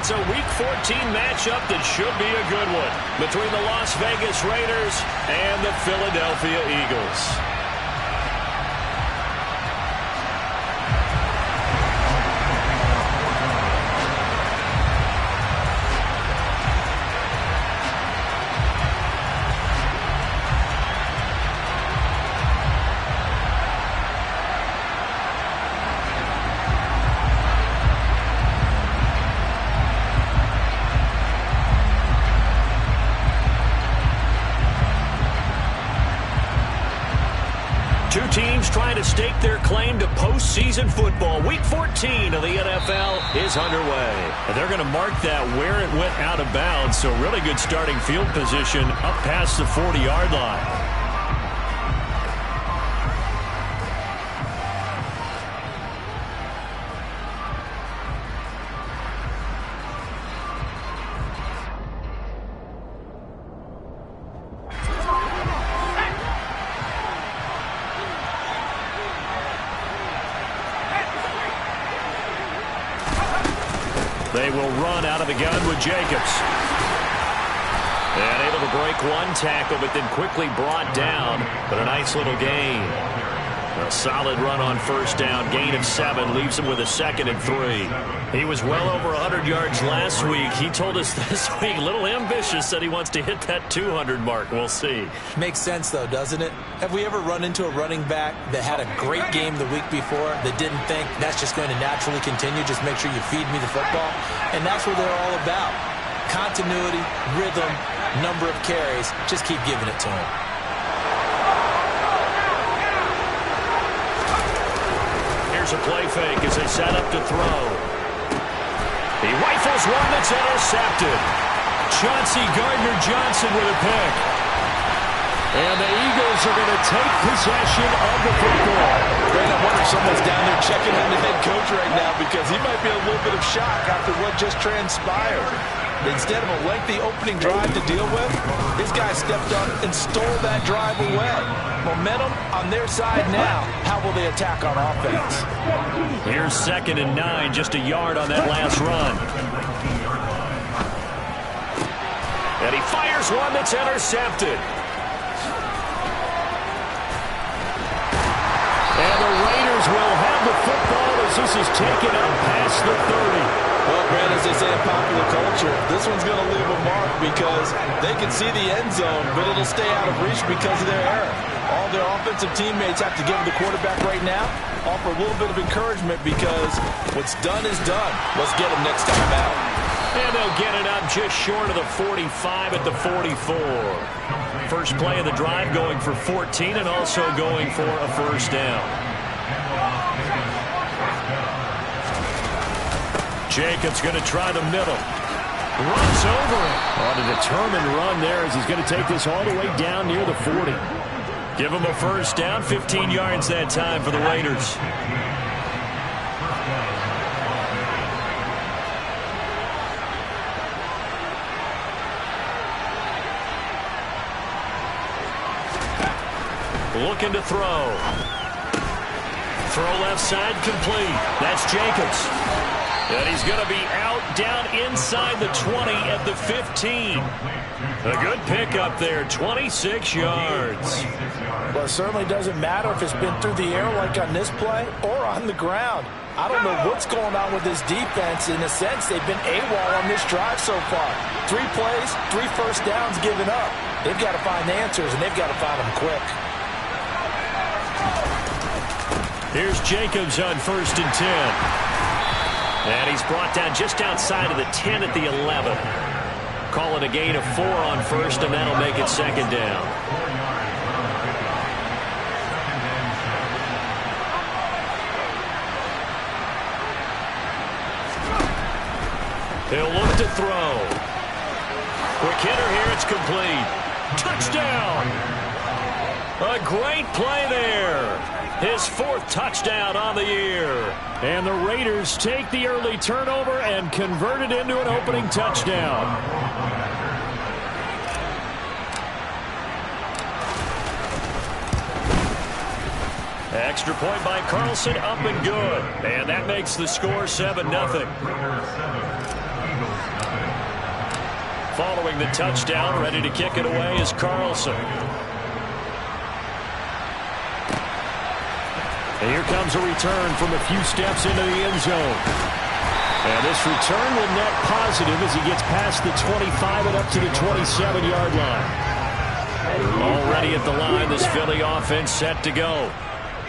It's a Week 14 matchup that should be a good one between the Las Vegas Raiders and the Philadelphia Eagles. Two teams trying to stake their claim to postseason football. Week 14 of the NFL is underway. And they're going to mark that where it went out of bounds, so really good starting field position up past the 40-yard line. They will run out of the gun with Jacobs. And able to break one tackle, but then quickly brought down. But a nice little gain. A solid run on first down. Gain of 7 leaves him with a 2nd and 3. He was well over 100 yards last week. He told us this week, a little ambitious, said he wants to hit that 200 mark. We'll see. Makes sense, though, doesn't it? Have we ever run into a running back that had a great game the week before that didn't think that's just going to naturally continue? Just make sure you feed me the football. And that's what they're all about. Continuity, rhythm, number of carries. Just keep giving it to him. Here's a play fake as they set up to throw. He rifles one that's intercepted. Chauncey Gardner-Johnson with a pick. And the Eagles are going to take possession of the football. Brandon, I wonder if someone's down there checking on the head coach right now because he might be a little bit of shock after what just transpired. Instead of a lengthy opening drive to deal with, this guy stepped up and stole that drive away. Momentum on their side now. How will they attack on offense? Here's 2nd and 9, just a yard on that last run. And he fires one that's intercepted. And the Raiders will have the football as this is taken up past the 30. Well, Brandon, as they say in popular culture, this one's going to leave a mark because they can see the end zone, but it'll stay out of reach because of their error. All their offensive teammates have to give the quarterback right now, offer a little bit of encouragement because what's done is done. Let's get them next time out. And they'll get it up just short of the 45 at the 44. First play of the drive going for 14 and also going for a first down. Jacobs going to try the middle. Runs over it. On a determined run there as he's going to take this all the way down near the 40. Give him a first down, 15 yards that time for the Raiders. Looking to throw. Throw left side complete. That's Jacobs. And he's going to be out down inside the 20 at the 15. A good pickup there, 26 yards. Well, it certainly doesn't matter if it's been through the air like on this play or on the ground. I don't know what's going on with this defense. In a sense, they've been AWOL on this drive so far. 3 plays, 3 first downs given up. They've got to find answers, and they've got to find them quick. Here's Jacobs on 1st and 10. And he's brought down just outside of the 10 at the 11. Call it a gain of 4 on first, and that'll make it 2nd down. He'll look to throw. Quick hitter here, it's complete. Touchdown! A great play there. His 4th touchdown on the year. And the Raiders take the early turnover and convert it into an opening touchdown. Extra point by Carlson, up and good. And that makes the score 7-0. Following the touchdown, ready to kick it away is Carlson. And here comes a return from a few steps into the end zone. And this return will net positive as he gets past the 25 and up to the 27-yard line. Already at the line, this Philly offense set to go.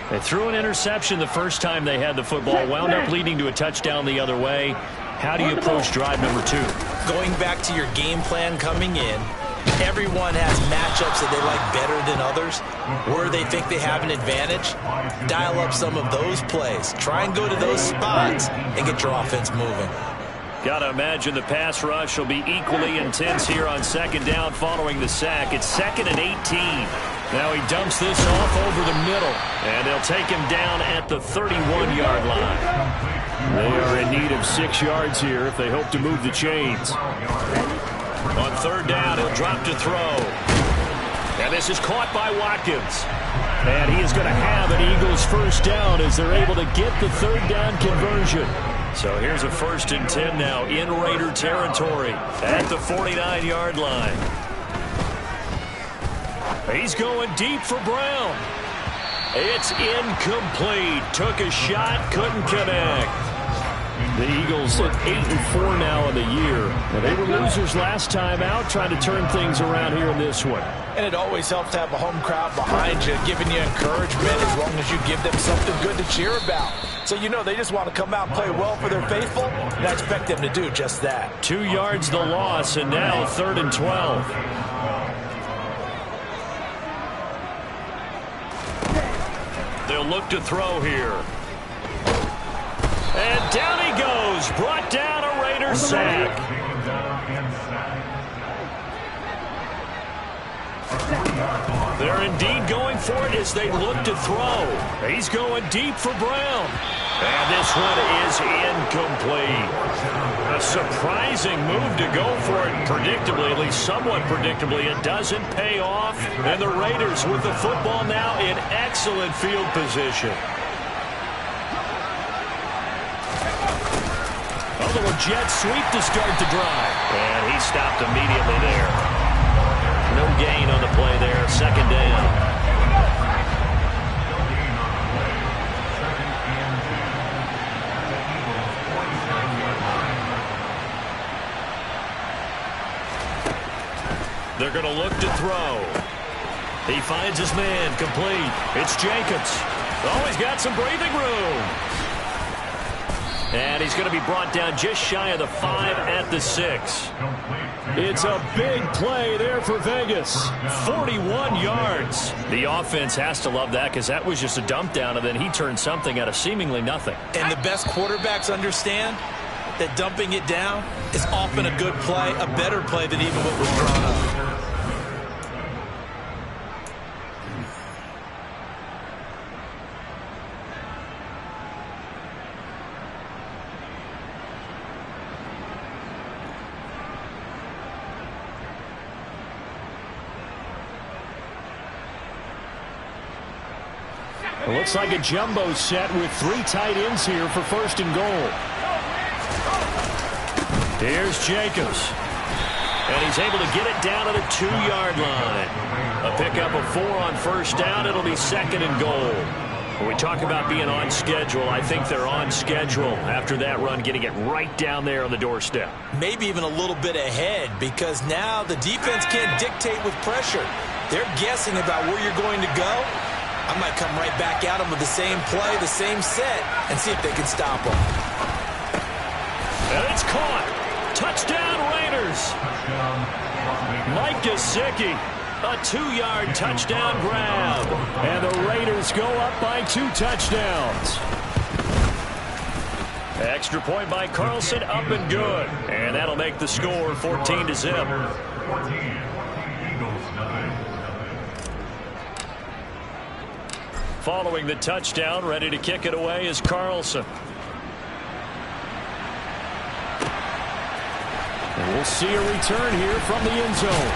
They threw an interception the first time they had the football, wound up leading to a touchdown the other way. How do you approach drive number 2? Going back to your game plan coming in, everyone has matchups that they like better than others, where they think they have an advantage. Dial up some of those plays. Try and go to those spots and get your offense moving. Got to imagine the pass rush will be equally intense here on second down following the sack. It's 2nd and 18. Now he dumps this off over the middle, and they'll take him down at the 31-yard line. They are in need of 6 yards here if they hope to move the chains. On third down, he'll drop to throw. And this is caught by Watkins. And he is going to have an Eagles first down as they're able to get the third down conversion. So here's a 1st and 10 now in Raider territory at the 49-yard line. He's going deep for Brown. It's incomplete. Took a shot, couldn't connect. The Eagles at 8-4 now in the year. Now, they were losers last time out, trying to turn things around here in this one. And it always helps to have a home crowd behind you, giving you encouragement as long as you give them something good to cheer about. So you know they just want to come out and play well for their faithful, and I expect them to do just that. 2 yards the loss, and now 3rd and 12. They'll look to throw here. And down he goes. Brought down a Raider sack. They're indeed going for it as they look to throw. He's going deep for Brown. And this one is incomplete. A surprising move to go for it predictably, at least somewhat predictably. It doesn't pay off. And the Raiders with the football now in excellent field position. A little jet sweep to start the drive. And he stopped immediately there. No gain on the play there. 2nd down. They're going to look to throw. He finds his man complete. It's Jacobs. Oh, he's got some breathing room. And he's going to be brought down just shy of the 5 at the 6. It's a big play there for Vegas. 41 yards. The offense has to love that because that was just a dump down, and then he turned something out of seemingly nothing. And the best quarterbacks understand that dumping it down is often a good play, a better play than even what was drawn up. It looks like a jumbo set with 3 tight ends here for 1st and goal. Here's Jacobs. And he's able to get it down to the 2-yard line. A pickup of 4 on 1st down. It'll be 2nd and goal. When we talk about being on schedule, I think they're on schedule after that run, getting it right down there on the doorstep. Maybe even a little bit ahead because now the defense can't dictate with pressure. They're guessing about where you're going to go. I might come right back at them with the same play, the same set, and see if they can stop them. And it's caught. Touchdown, Raiders. Mike Gesicki, a 2-yard touchdown grab. And the Raiders go up by 2 touchdowns. Extra point by Carlson, up and good. And that'll make the score 14-0. Following the touchdown, ready to kick it away is Carlson. And we'll see a return here from the end zone.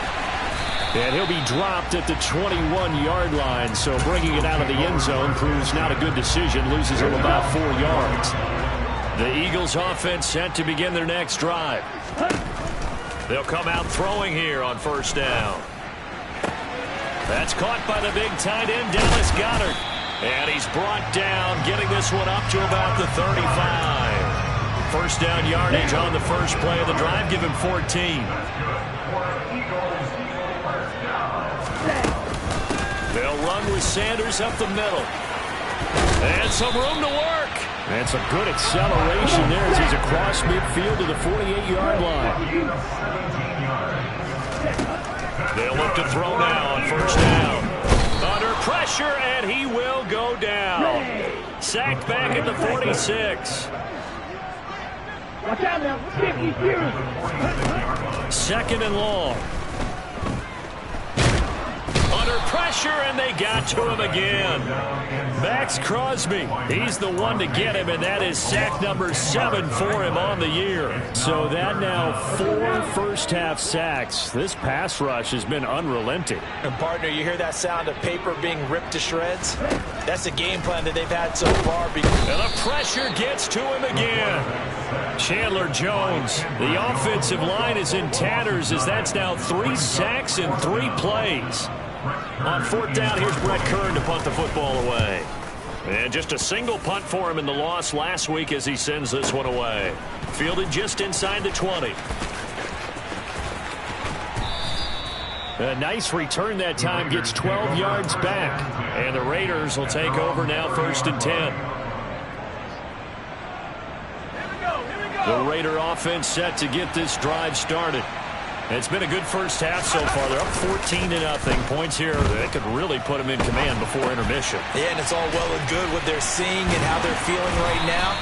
And he'll be dropped at the 21-yard line, so bringing it out of the end zone proves not a good decision, loses him about 4 yards. The Eagles offense set to begin their next drive. They'll come out throwing here on first down. That's caught by the big tight end, Dallas Goedert. And he's brought down, getting this one up to about the 35. First down yardage on the first play of the drive. Give him 14. They'll run with Sanders up the middle. And some room to work. That's a good acceleration there as he's across midfield to the 48-yard line. They'll look to throw now on first down. Under pressure, and he will go down. Sacked back at the 46. Watch out now. 50. Second and long. Under pressure, and they got to him again. Max Crosby, he's the one to get him, and that is sack number 7 for him on the year. So that now 4 first-half sacks. This pass rush has been unrelenting. And, partner, you hear that sound of paper being ripped to shreds? That's the game plan that they've had so far. And the pressure gets to him again. Chandler Jones, the offensive line is in tatters as that's now 3 sacks in 3 plays. On fourth down, here's Brett Kern to punt the football away. And just a single punt for him in the loss last week as he sends this one away. Fielded just inside the 20. A nice return that time, gets 12 yards back. And the Raiders will take over now, first and 10. The Raider offense set to get this drive started. It's been a good first half so far. They're up 14-0. Points here, they could really put them in command before intermission. Yeah, and it's all well and good what they're seeing and how they're feeling right now.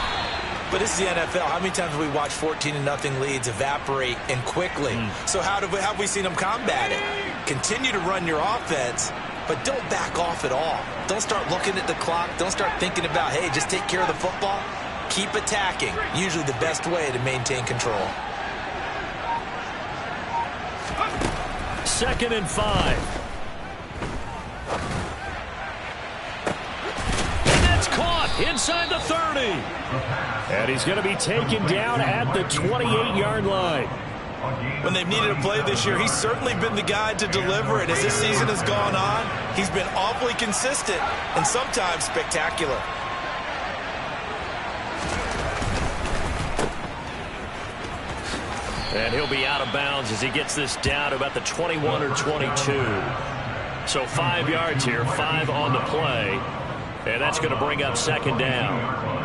But this is the NFL. How many times have we watched 14-0 leads evaporate and quickly? So how have we seen them combat it? Continue to run your offense, but don't back off at all. Don't start looking at the clock. Don't start thinking about, hey, just take care of the football. Keep attacking. Usually the best way to maintain control. Second and 5. And that's caught inside the 30. And he's going to be taken down at the 28-yard line. When they've needed a play this year, he's certainly been the guy to deliver it. As this season has gone on, he's been awfully consistent and sometimes spectacular. And he'll be out of bounds as he gets this down to about the 21 or 22. So 5 yards here, 5 on the play. And that's going to bring up second down.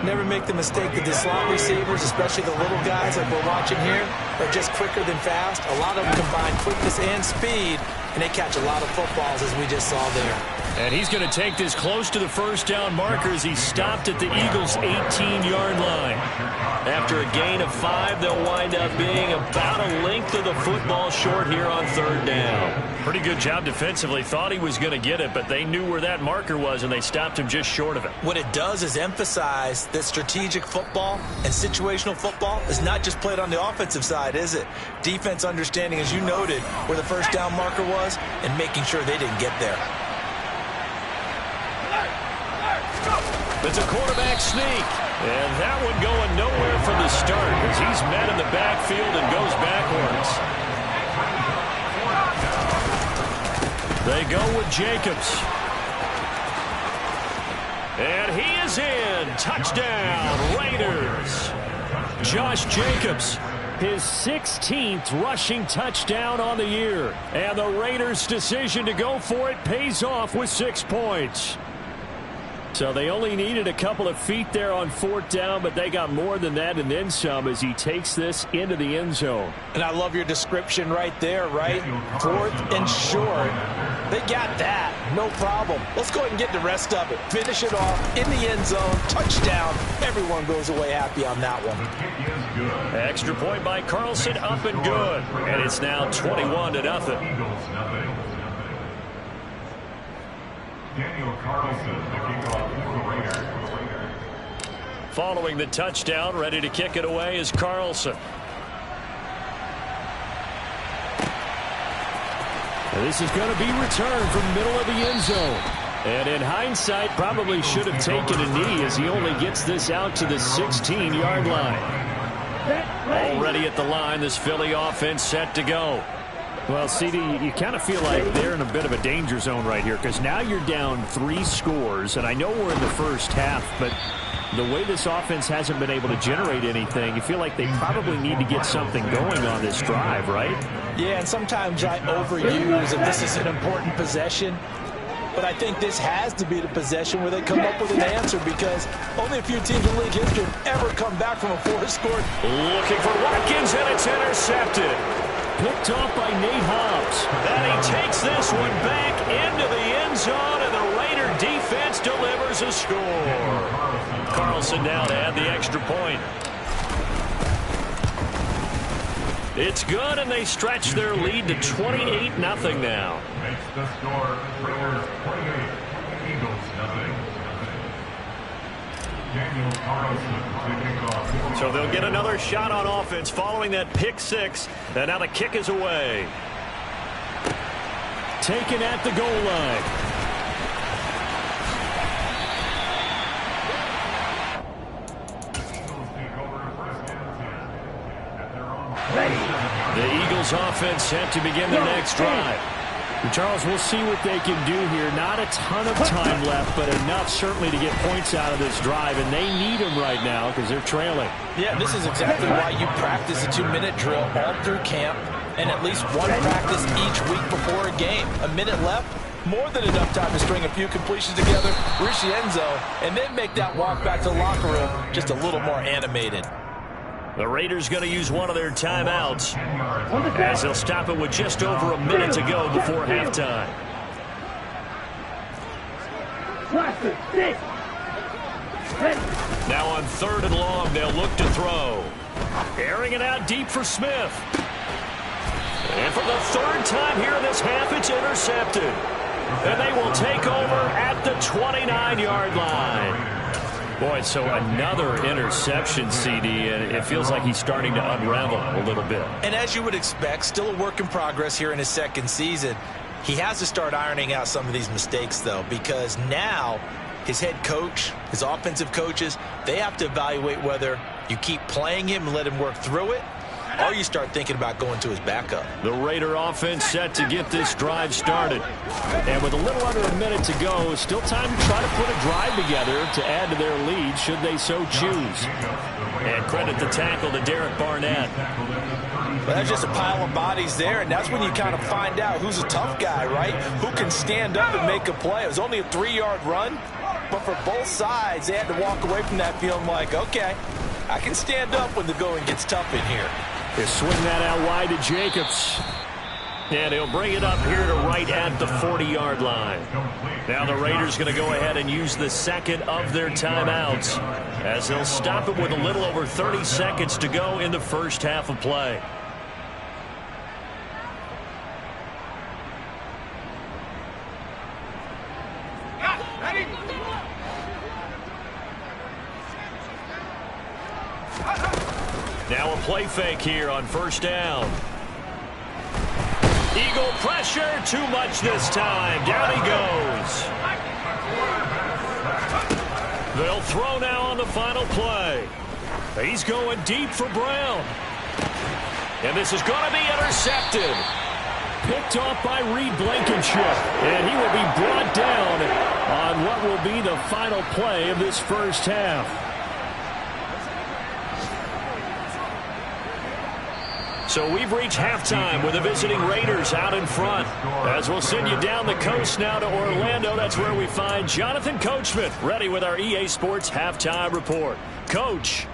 Never make the mistake that the slot receivers, especially the little guys like we're watching here, are just quicker than fast. A lot of them combine quickness and speed, and they catch a lot of footballs as we just saw there. And he's going to take this close to the first down marker as he stopped at the Eagles' 18-yard line. After a gain of 5, they'll wind up being about a length of the football short here on third down. Pretty good job defensively. Thought he was going to get it, but they knew where that marker was, and they stopped him just short of it. What it does is emphasize that strategic football and situational football is not just played on the offensive side, is it? Defense understanding, as you noted, where the first down marker was and making sure they didn't get there. It's a quarterback sneak. And that one going nowhere from the start as he's met in the backfield and goes backwards. They go with Jacobs. And he is in. Touchdown, Raiders. Josh Jacobs, his 16th rushing touchdown on the year. And the Raiders' decision to go for it pays off with 6 points. So they only needed a couple of feet there on fourth down, but they got more than that and then some as he takes this into the end zone. And I love your description right there, right? Fourth and short. They got that. No problem. Let's go ahead and get the rest of it. Finish it off in the end zone. Touchdown. Everyone goes away happy on that one. Extra point by Carlson, up and good. And it's now 21-0. Daniel Carlson, the kickoff for the Raiders. Following the touchdown, ready to kick it away is Carlson. And this is going to be returned from middle of the end zone. And in hindsight, probably should have taken a knee as he only gets this out to the 16-yard line. Already at the line, this Philly offense set to go. Well, CD, you kind of feel like they're in a bit of a danger zone right here because now you're down 3 scores, and I know we're in the first half, but the way this offense hasn't been able to generate anything, you feel like they probably need to get something going on this drive, right? Yeah, and sometimes I overuse if this is an important possession. But I think this has to be the possession where they come up with an answer because only a few teams in league history have ever come back from a 4-score. Looking for Watkins, and it's intercepted. Picked off by Nate Hobbs. And he takes this one back into the end zone, and the Raider defense delivers a score. Carlson now to add the extra point. It's good, and they stretch their lead to 28-0 now. Makes the score Raiders 28, Eagles nothing. Daniel Carlson taking off. So they'll get another shot on offense following that pick 6, and now the kick is away. Taken at the goal line. The Eagles offense set to begin their next drive. And Charles, we'll see what they can do here. Not a ton of time left, but enough certainly to get points out of this drive, and they need them right now because they're trailing. Yeah, this is exactly why you practice a 2-minute drill all through camp and at least one practice each week before a game. A minute left, more than enough time to string a few completions together, reach the end zone, and then make that walk back to the locker room just a little more animated. The Raiders going to use one of their timeouts as they'll stop it with just over a minute to go before halftime. Now on 3rd and long, they'll look to throw. Airing it out deep for Smith. And for the 3rd time here in this half, it's intercepted. And they will take over at the 29-yard line. Boy, so another interception, CD, and it feels like he's starting to unravel a little bit. And as you would expect, still a work in progress here in his 2nd season. He has to start ironing out some of these mistakes, though, because now his head coach, his offensive coaches, they have to evaluate whether you keep playing him and let him work through it, or you start thinking about going to his backup. The Raider offense set to get this drive started. And with a little under a minute to go, still time to try to put a drive together to add to their lead should they so choose. And credit the tackle to Derek Barnett. Well, that's just a pile of bodies there, and that's when you kind of find out who's a tough guy, right? Who can stand up and make a play. It was only a 3-yard run, but for both sides, they had to walk away from that feeling like, okay, I can stand up when the going gets tough in here. They swing that out wide to Jacobs. And he'll bring it up here to right at the 40-yard line. Now the Raiders going to go ahead and use the 2nd of their timeouts as they'll stop it with a little over 30 seconds to go in the first half of play. Now a play fake here on 1st down. Eagle pressure, too much this time. Down he goes. They'll throw now on the final play. He's going deep for Brown. And this is going to be intercepted. Picked off by Reed Blankenship. And he will be brought down on what will be the final play of this first half. So we've reached halftime with the visiting Raiders out in front. As we'll send you down the coast now to Orlando, that's where we find Jonathan Coachman, ready with our EA Sports Halftime Report. Coach.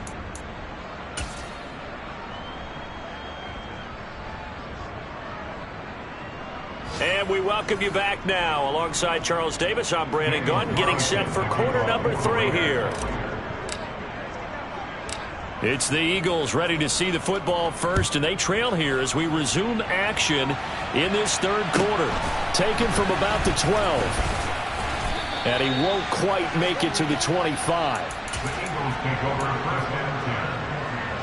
And we welcome you back now. Alongside Charles Davis, I'm Brandon Gaudin, getting set for quarter number 3 here. It's the Eagles ready to see the football first, and they trail here as we resume action in this 3rd quarter. Taken from about the 12. And he won't quite make it to the 25. The Eagles take over 1st and 10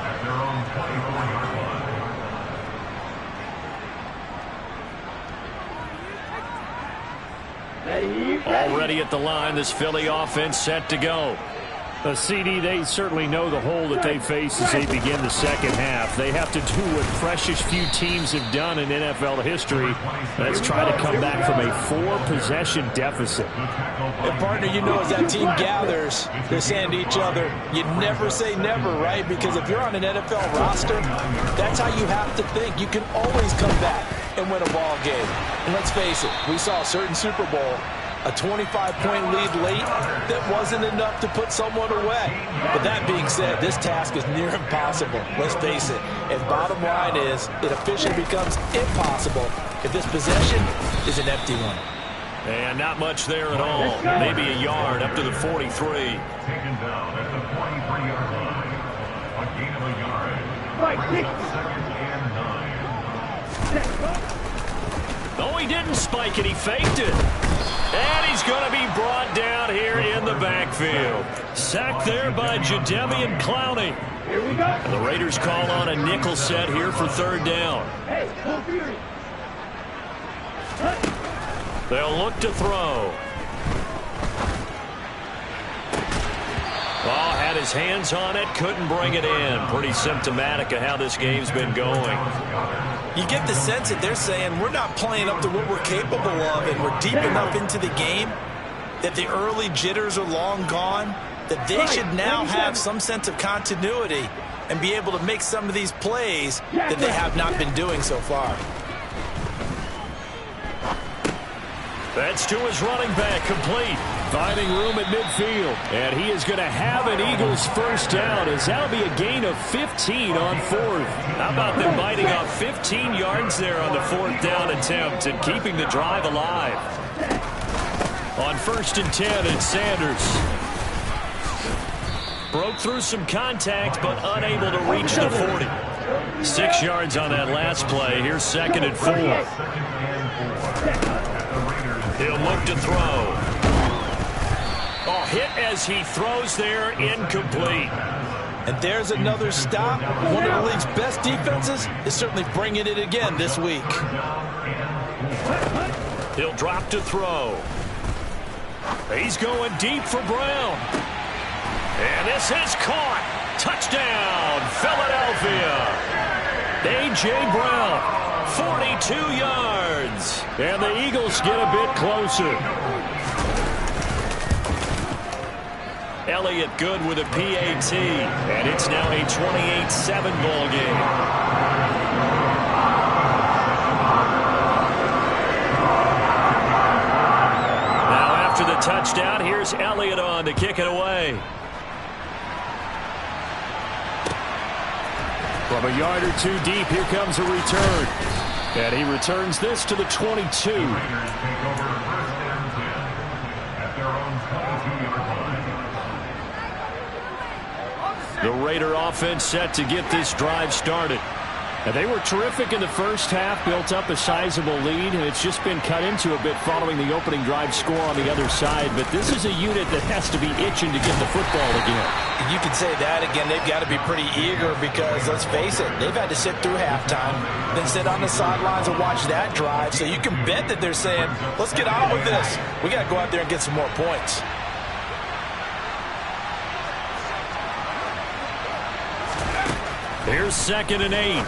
at their own 24-yard line. Already at the line, this Philly offense set to go. CD, they certainly know the hole that they face as they begin the second half. They have to do what precious few teams have done in NFL history. That's try to come back from a 4-possession deficit. And, partner, you know, as that team gathers, they're saying to each other, you never say never, right? Because if you're on an NFL roster, that's how you have to think. You can always come back and win a ball game. And let's face it, we saw a certain Super Bowl, a 25-point lead late that wasn't enough to put someone away. But that being said, this task is near impossible. Let's face it. And bottom line is, it officially becomes impossible if this possession is an empty one. And not much there at all. Maybe a yard up to the 43. Taken down at the 43-yard line. A gain of a yard. Second and 9. No, he didn't spike it. He faked it. And he's going to be brought down here in the backfield. Sacked there by Jadeveon Clowney. Here we go. And the Raiders call on a nickel set here for third down. Hey, full fury. They'll look to throw. Ball had his hands on it, couldn't bring it in. Pretty symptomatic of how this game's been going. You get the sense that they're saying we're not playing up to what we're capable of, and we're deep enough into the game that the early jitters are long gone, that they should now have some sense of continuity and be able to make some of these plays that they have not been doing so far. That's to his running back, complete. Finding room at midfield. And he is going to have an Eagles first down, as that'll be a gain of 15 on fourth. How about them biting off 15 yards there on the fourth down attempt and keeping the drive alive? On 1st and 10, it's Sanders. Broke through some contact, but unable to reach the 40. 6 yards on that last play. Here's 2nd and 4. He'll look to throw. Oh, hit as he throws there, incomplete. And there's another stop. One of the league's best defenses is certainly bringing it again this week. He'll drop to throw. He's going deep for Brown. And this is caught. Touchdown, Philadelphia. A.J. Brown. 42 yards. And the Eagles get a bit closer. Elliott good with a PAT. And it's now a 28-7 ball game. Now after the touchdown, here's Elliott on to kick it away. From a yard or two deep, here comes a return. And he returns this to the 22. Raiders take over 1st and 10 at their own 22-yard line. The Raider offense set to get this drive started. And they were terrific in the first half, built up a sizable lead, and it's just been cut into a bit following the opening drive score on the other side. But this is a unit that has to be itching to get the football again. You can say that again. They've got to be pretty eager because, let's face it, they've had to sit through halftime, then sit on the sidelines and watch that drive. So you can bet that they're saying, let's get on with this. We got to go out there and get some more points. Here's 2nd and 8.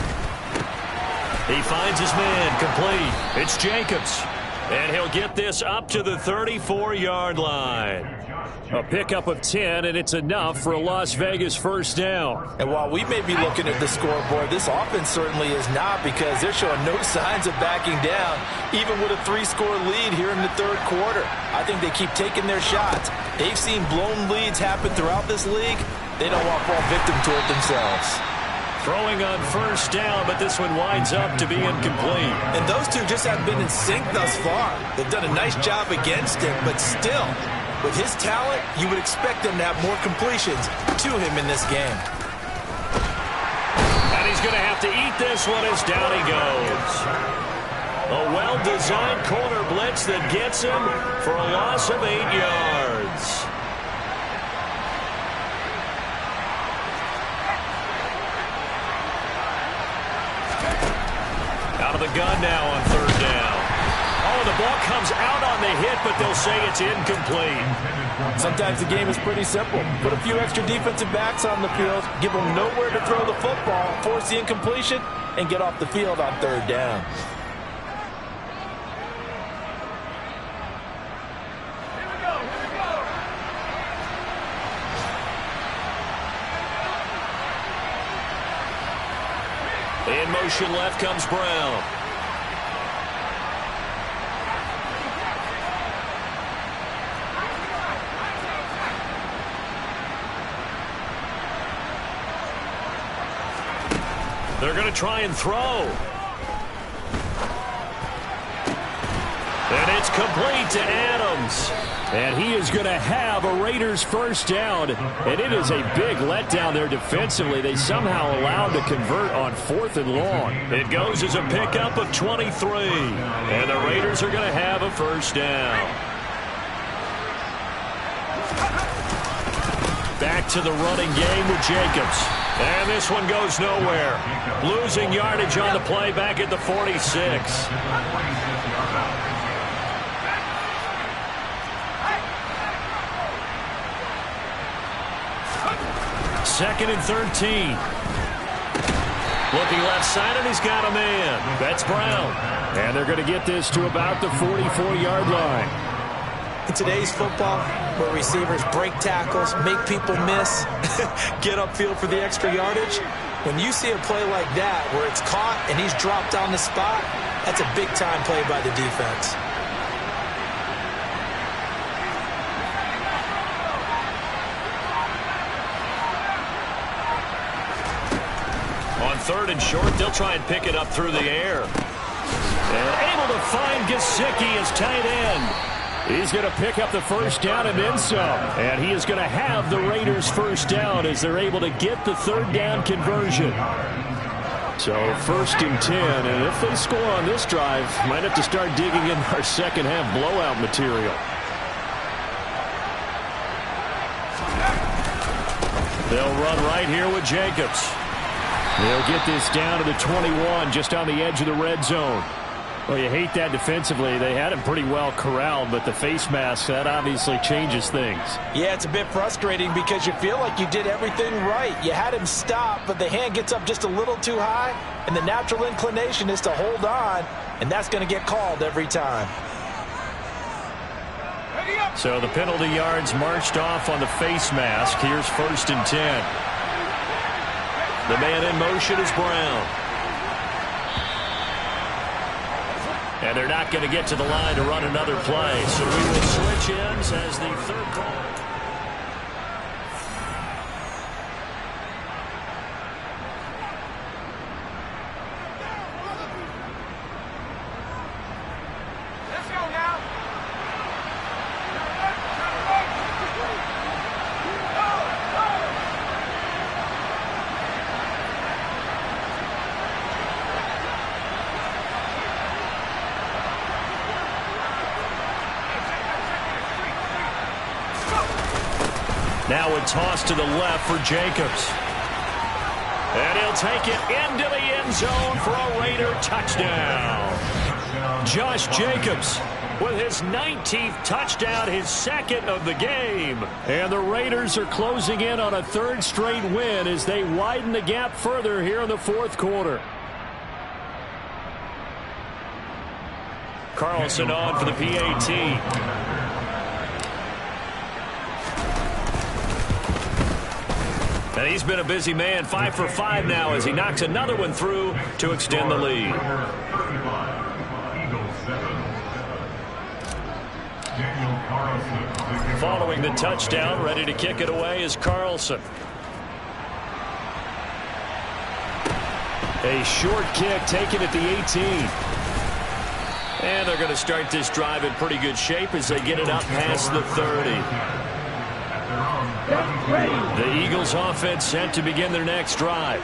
He finds his man, complete. It's Jacobs. And he'll get this up to the 34-yard line. A pickup of 10, and it's enough for a Las Vegas first down. And while we may be looking at the scoreboard, this offense certainly is not, because they're showing no signs of backing down, even with a 3-score lead here in the third quarter. I think they keep taking their shots. They've seen blown leads happen throughout this league. They don't want to fall victim to it themselves. Throwing on first down, but this one winds up to be incomplete. And those two just haven't been in sync thus far. They've done a nice job against him, but still, with his talent, you would expect them to have more completions to him in this game. And he's going to have to eat this one as down he goes. A well-designed corner blitz that gets him for a loss of 8 yards. Out of the gun now on third down. Oh, the ball comes out on the hit, but they'll say it's incomplete. Sometimes the game is pretty simple. Put a few extra defensive backs on the field, give them nowhere to throw the football, force the incompletion, and get off the field on third down. In motion left comes Brown. They're going to try and throw. And it's complete to Adams. And he is going to have a Raiders first down. And it is a big letdown there defensively. They somehow allowed to convert on 4th and long. It goes as a pickup of 23. And the Raiders are going to have a first down. Back to the running game with Jacobs. And this one goes nowhere. Losing yardage on the play back at the 46. Second and 13. Looking left side, and he's got a man. That's Brown. And they're going to get this to about the 44-yard line. In today's football, where receivers break tackles, make people miss, get upfield for the extra yardage, when you see a play like that where it's caught and he's dropped on the spot, that's a big-time play by the defense. On third and short, they'll try and pick it up through the air. And able to find Gesicki as tight end. He's going to pick up the first down and then some. And he is going to have the Raiders first down as they're able to get the third down conversion. So 1st and 10. And if they score on this drive, might have to start digging in our second half blowout material. They'll run right here with Jacobs. They'll get this down to the 21, just on the edge of the red zone. Well, you hate that defensively. They had him pretty well corralled, but the face mask, that obviously changes things. Yeah, it's a bit frustrating because you feel like you did everything right. You had him stop, but the hand gets up just a little too high, and the natural inclination is to hold on, and that's going to get called every time. So the penalty yards marched off on the face mask. Here's 1st and 10. The man in motion is Brown. And they're not going to get to the line to run another play. So we will switch ends as the third call. Let's go now. Now a toss to the left for Jacobs. And he'll take it into the end zone for a Raider touchdown. Josh Jacobs with his 19th touchdown, his second of the game. And the Raiders are closing in on a 3rd straight win as they widen the gap further here in the 4th quarter. Carlson on for the PAT. And he's been a busy man, 5 for 5 now as he knocks another one through to extend the lead. Following the touchdown, ready to kick it away is Carlson. A short kick taken at the 18. And they're going to start this drive in pretty good shape as they get it up past the 30. The Eagles offense set to begin their next drive.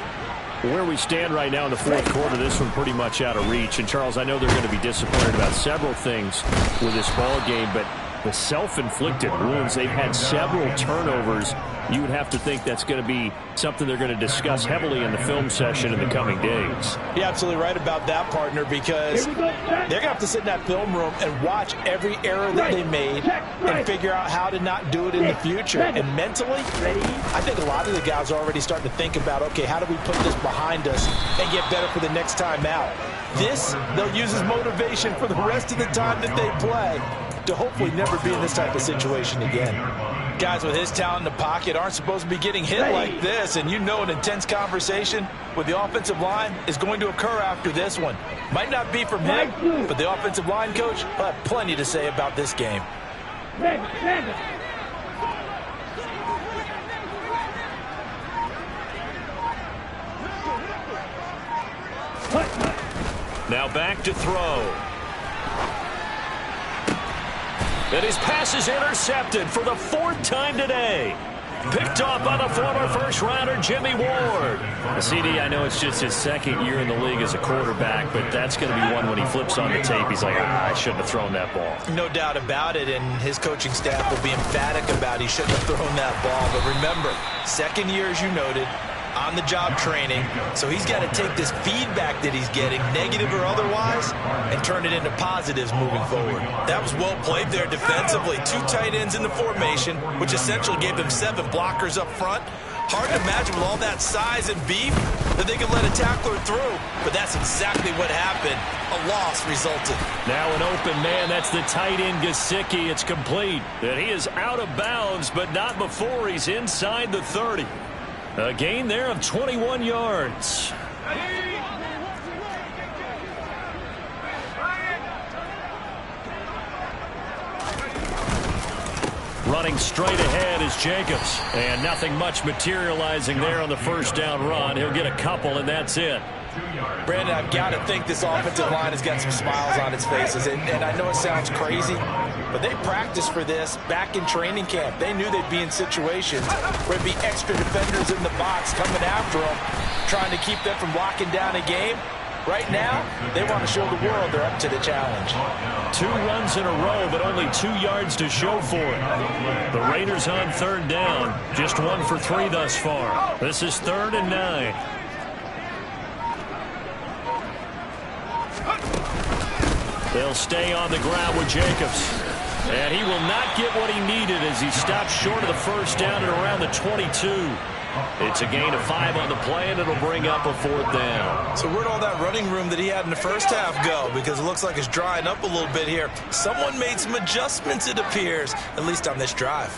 Where we stand right now in the 4th quarter, this one pretty much out of reach. And, Charles, I know they're going to be disappointed about several things with this ball game, but the self-inflicted wounds, they've had several turnovers you would have to think that's going to be something they're going to discuss heavily in the film session in the coming days. You're absolutely right about that, partner, because they're going to have to sit in that film room and watch every error that they made and figure out how to not do it in the future. And mentally, I think a lot of the guys are already starting to think about, okay, how do we put this behind us and get better for the next time out? This, they'll use as motivation for the rest of the time that they play to hopefully never be in this type of situation again. Guys with his talent in the pocket aren't supposed to be getting hit like this, and you know an intense conversation with the offensive line is going to occur after this one. Might not be from him, but the offensive line coach will have plenty to say about this game. Now back to throw. And his pass is intercepted for the 4th time today. Picked off by the former first-rounder Jimmy Ward. CD, I know it's just his 2nd year in the league as a quarterback, but that's going to be one when he flips on the tape. He's like, I shouldn't have thrown that ball. No doubt about it, and his coaching staff will be emphatic about he shouldn't have thrown that ball. But remember, 2nd year, as you noted, on-the-job training, so he's got to take this feedback that he's getting, negative or otherwise, and turn it into positives moving forward. That was well played there defensively. 2 tight ends in the formation, which essentially gave them 7 blockers up front. Hard to imagine with all that size and beef that they could let a tackler through, but that's exactly what happened. A loss resulted. Now an open man, that's the tight end Gesicki. It's complete. And he is out of bounds, but not before he's inside the 30. A gain there of 21 yards. Running straight ahead is Jacobs. And nothing much materializing there on the first down run. He'll get a couple, and that's it. Brandon, I've got to think this offensive line has got some smiles on its faces. And I know it sounds crazy, but they practiced for this back in training camp. They knew they'd be in situations where it'd be extra defenders in the box coming after them, trying to keep them from locking down a game. Right now, they want to show the world they're up to the challenge. 2 runs in a row, but only 2 yards to show for it. The Raiders on 3rd down, just 1 for 3 thus far. This is 3rd and 9. They'll stay on the ground with Jacobs. And he will not get what he needed as he stopped short of the first down at around the 22. It's a gain of 5 on the play, and it'll bring up a 4th down. So where'd all that running room that he had in the first half go? Because it looks like it's drying up a little bit here. Someone made some adjustments, it appears, at least on this drive.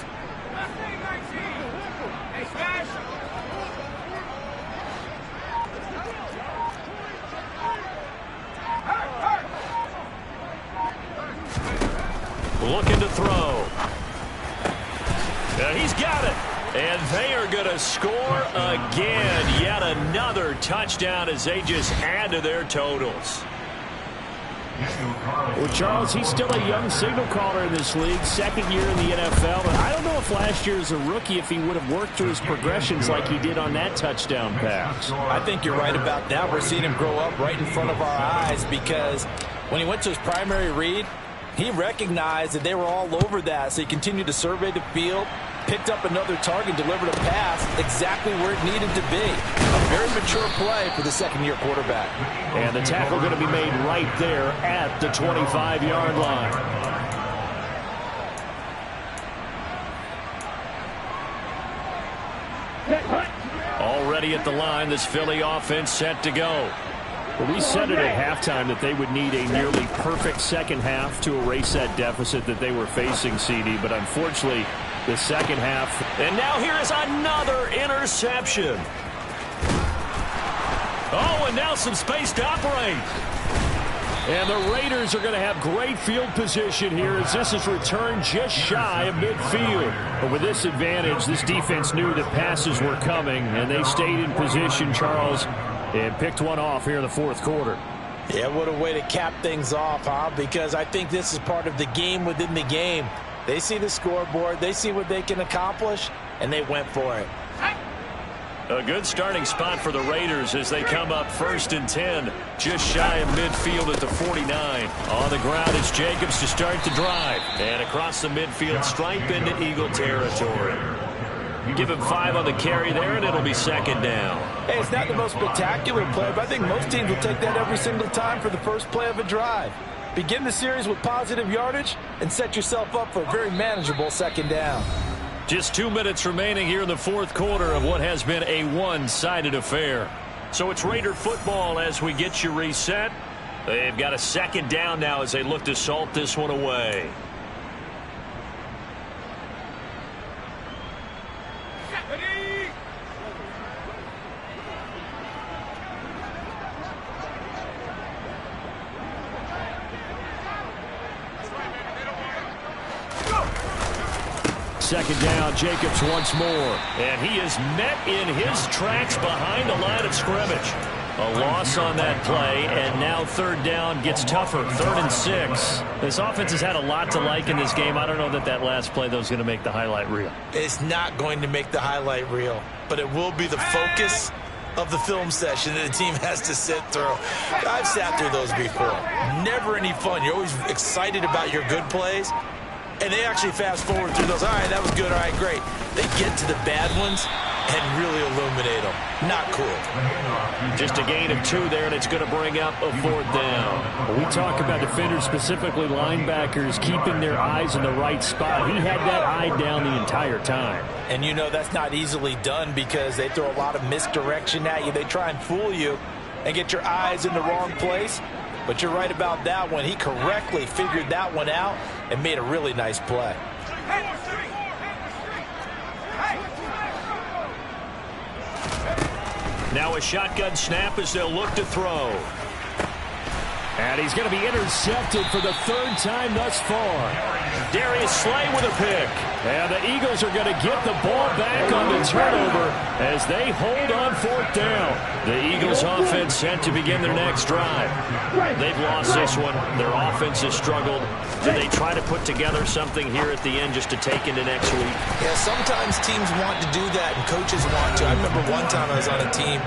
Looking to throw. He's got it. And they are going to score again. Yet another touchdown as they just add to their totals. Well, Charles, he's still a young signal caller in this league, 2nd year in the NFL. And I don't know if last year as a rookie, if he would have worked through his progressions like he did on that touchdown pass. I think you're right about that. We're seeing him grow up right in front of our eyes because when he went to his primary read, he recognized that they were all over that, so he continued to survey the field, picked up another target, delivered a pass exactly where it needed to be. A very mature play for the 2nd-year quarterback. And the tackle going to be made right there at the 25-yard line. Already at the line, this Philly offense set to go. Well, we said it at halftime that they would need a nearly perfect second half to erase that deficit that they were facing, CD. But unfortunately, the second half. And now here is another interception. Oh, and now some space to operate. And the Raiders are going to have great field position here as this is returned just shy of midfield. But with this advantage, this defense knew that passes were coming, and they stayed in position, Charles, and picked one off here in the 4th quarter. Yeah, what a way to cap things off, huh? Because I think this is part of the game within the game. They see the scoreboard, they see what they can accomplish, and they went for it. A good starting spot for the Raiders as they come up 1st and 10, just shy of midfield at the 49. On the ground, it's Jacobs to start the drive. And across the midfield stripe into Eagle territory. Give him 5 on the carry there, and it'll be second down. Hey, it's not the most spectacular play, but I think most teams will take that every single time for the first play of a drive. Begin the series with positive yardage and set yourself up for a very manageable second down. Just 2 minutes remaining here in the fourth quarter of what has been a one-sided affair. So it's Raider football as we get you reset. They've got a second down now as they look to salt this one away. Second down, Jacobs once more. And he is met in his tracks behind the line of scrimmage. A loss on that play, and now third down gets tougher. 3rd and 6. This offense has had a lot to like in this game. I don't know that last play, though, is going to make the highlight reel. It's not going to make the highlight reel, but it will be the focus of the film session that the team has to sit through. I've sat through those before. Never any fun. You're always excited about your good plays. And they actually fast forward through those. All right, that was good. All right, great. They get to the bad ones and really illuminate them. Not cool. Just a gain of 2 there, and it's going to bring up a 4th down. When we talk about defenders, specifically linebackers, keeping their eyes in the right spot. He had that eye down the entire time. And you know that's not easily done because they throw a lot of misdirection at you. They try and fool you and get your eyes in the wrong place. But you're right about that one. He correctly figured that one out and made a really nice play. Now a shotgun snap as they'll look to throw. And he's going to be intercepted for the 3rd time thus far. Darius Slay with a pick. And the Eagles are going to get the ball back on the turnover as they hold on 4th down. The Eagles offense set to begin their next drive. They've lost this one. Their offense has struggled. Do they try to put together something here at the end just to take into next week? Yeah, sometimes teams want to do that and coaches want to. I remember one time I was on a team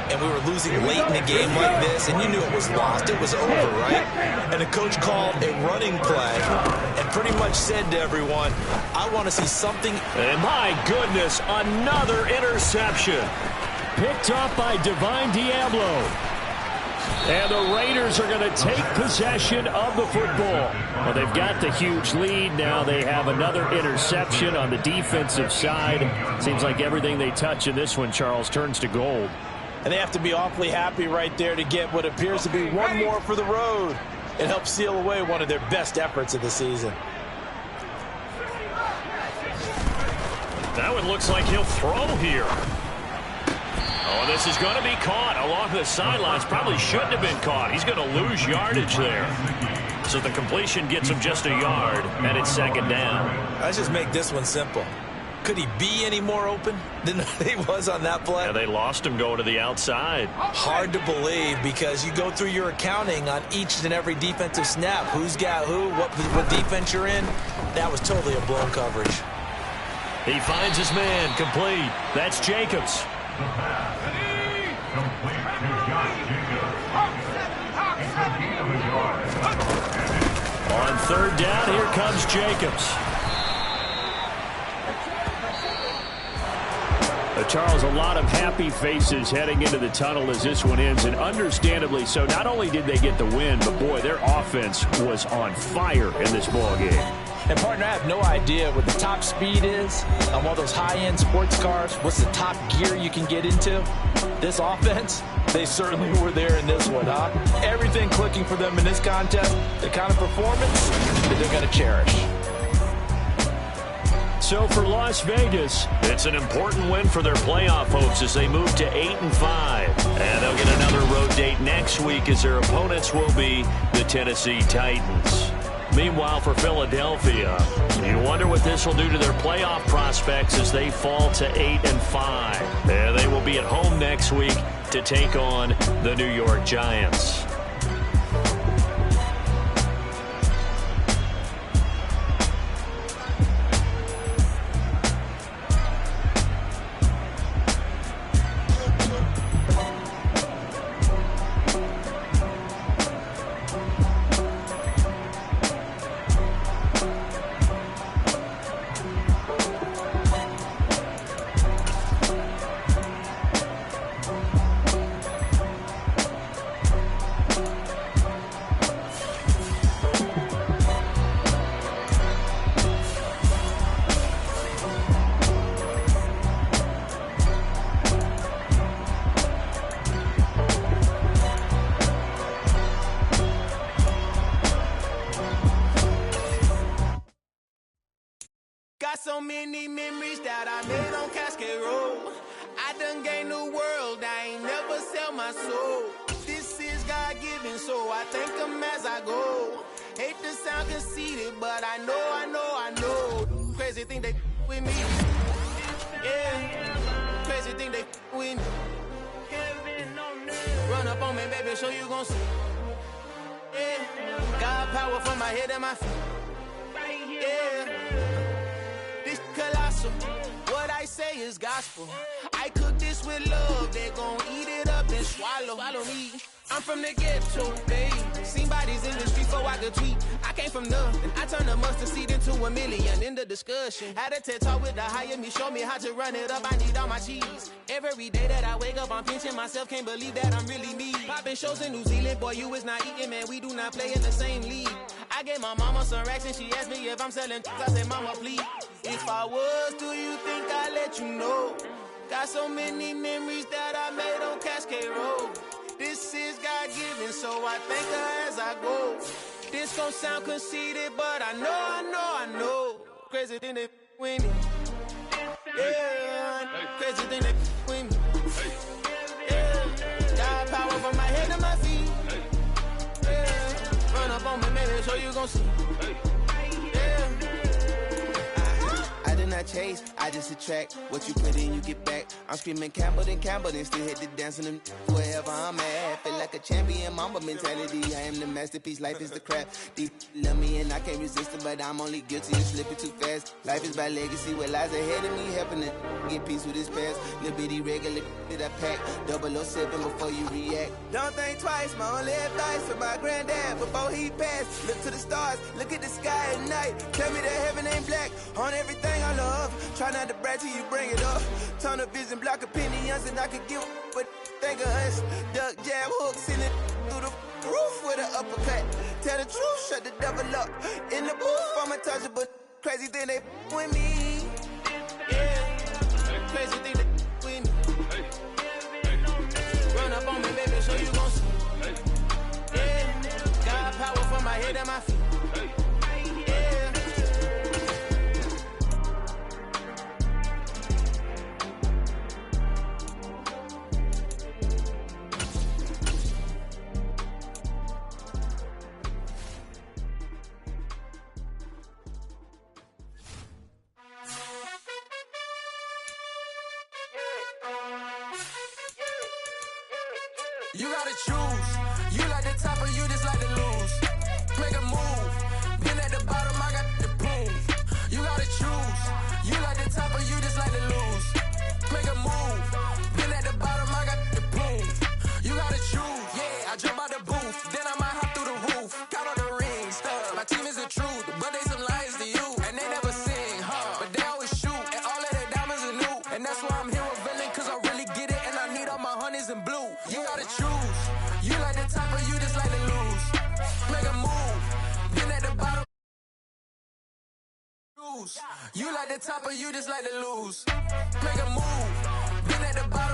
and we were losing late in a game like this, and you knew it was lost. It was over, right? And the coach called a running play and pretty much said to everyone, I want to see something. And my goodness, another interception. Picked off by Divine Diablo. And the Raiders are going to take possession of the football. Well, they've got the huge lead. Now they have another interception on the defensive side. Seems like everything they touch in this one, Charles, turns to gold. And they have to be awfully happy right there to get what appears to be one more for the road. It helps seal away one of their best efforts of the season. That one looks like he'll throw here. Oh, this is going to be caught along the sidelines. Probably shouldn't have been caught. He's going to lose yardage there. So the completion gets him just a yard, and it's 2nd down. Let's just make this one simple. Could he be any more open than he was on that play? Yeah, they lost him going to the outside. Hard to believe because you go through your accounting on each and every defensive snap. Who's got who, what defense you're in. That was totally a blown coverage. He finds his man, complete. That's Jacobs. On 3rd down, here comes Jacobs. Charles, a lot of happy faces heading into the tunnel as this one ends, and understandably so. Not only did they get the win, but boy, their offense was on fire in this ball game. And partner, I have no idea what the top speed is on one of those high-end sports cars. What's the top gear you can get into? This offense, they certainly were there in this one, huh? Everything clicking for them in this contest, the kind of performance that they're going to cherish. So for Las Vegas, it's an important win for their playoff hopes as they move to 8-5. And they'll get another road date next week as their opponents will be the Tennessee Titans. Meanwhile, for Philadelphia, you wonder what this will do to their playoff prospects as they fall to 8-5. And they will be at home next week to take on the New York Giants. so many memories that I made on Cascade Road. I done gained the world, I ain't never sell my soul. This is God-given, so I thank him as I go. Hate to sound conceited, but I know. Crazy thing they with me. Yeah, crazy thing they with me. Run up on me, baby, show you gon' see. Yeah, God power from my head and my feet. Yeah, this colossal. What I say is gospel. I cook this with love. They gon' eat it up and swallow me. I'm from the ghetto, babe. Seen bodies in the street so I could tweet. I came from nothing. I turned a mustard seed into a million in the discussion. Had a TED talk with the higher me, show me how to run it up. I need all my cheese. Every day that I wake up, I'm pinching myself. Can't believe that I'm really me. Popping shows in New Zealand, boy, you is not eating, man. We do not play in the same league. I gave my mama some racks and she asked me if I'm selling. I said, mama, please. If I was, do you think I'd let you know? Got so many memories that I made on Cascade Road. This is God-given, so I thank her as I go. This gon' sound conceited, but I know. Crazy thing they with me. Yeah, crazy thing they with me. Yeah, got power from my head to my feet. Yeah, run up on me, maybe so you gon' see. Yeah. I did not chase, I just attract. What you put in, you get back. I'm screaming Campbell, then still hit the dance and them wherever I'm at. Feel like a champion, mamba mentality. I am the masterpiece, life is the crap. Deep love me and I can't resist it, but I'm only guilty of slipping too fast. Life is by legacy, what lies ahead of me, helping to get peace with his past. Little bitty regular that I pack, 007 before you react. Don't think twice, my only advice for my granddad before he passed. Look to the stars, look at the sky at night. Tell me that heaven ain't black on everything I love. Try not to brag till you bring it up. Tunnel vision, block opinions, and I could give but think of us. Duck jab hooks in it through the roof with an uppercut. Tell the truth, shut the devil up. In the booth, I'm untouchable. Crazy thing they with me. Yeah, crazy thing they with me. Run up on me, baby, so you gon' see. Yeah, got power from my head and my feet. You gotta choose. You like the top or you just like to lose. Make a move. Been at the bottom, I got the prove. You gotta choose. You like the top or you just like to lose. Make a move. Been at the bottom, I got the prove. You gotta choose. Yeah, I jump out the booth. Then I might hop through the roof. Count on the rings. My team is the truth, but they some liars to you. And they never sing, but they always shoot. And all of their diamonds are new. And that's why I'm here revealing, cause I really get it. And I need all my honeys in blue. You gotta choose. You like the top or you just like to lose. Make a move. Been at the bottom. You like the top or you just like to lose. Make a move.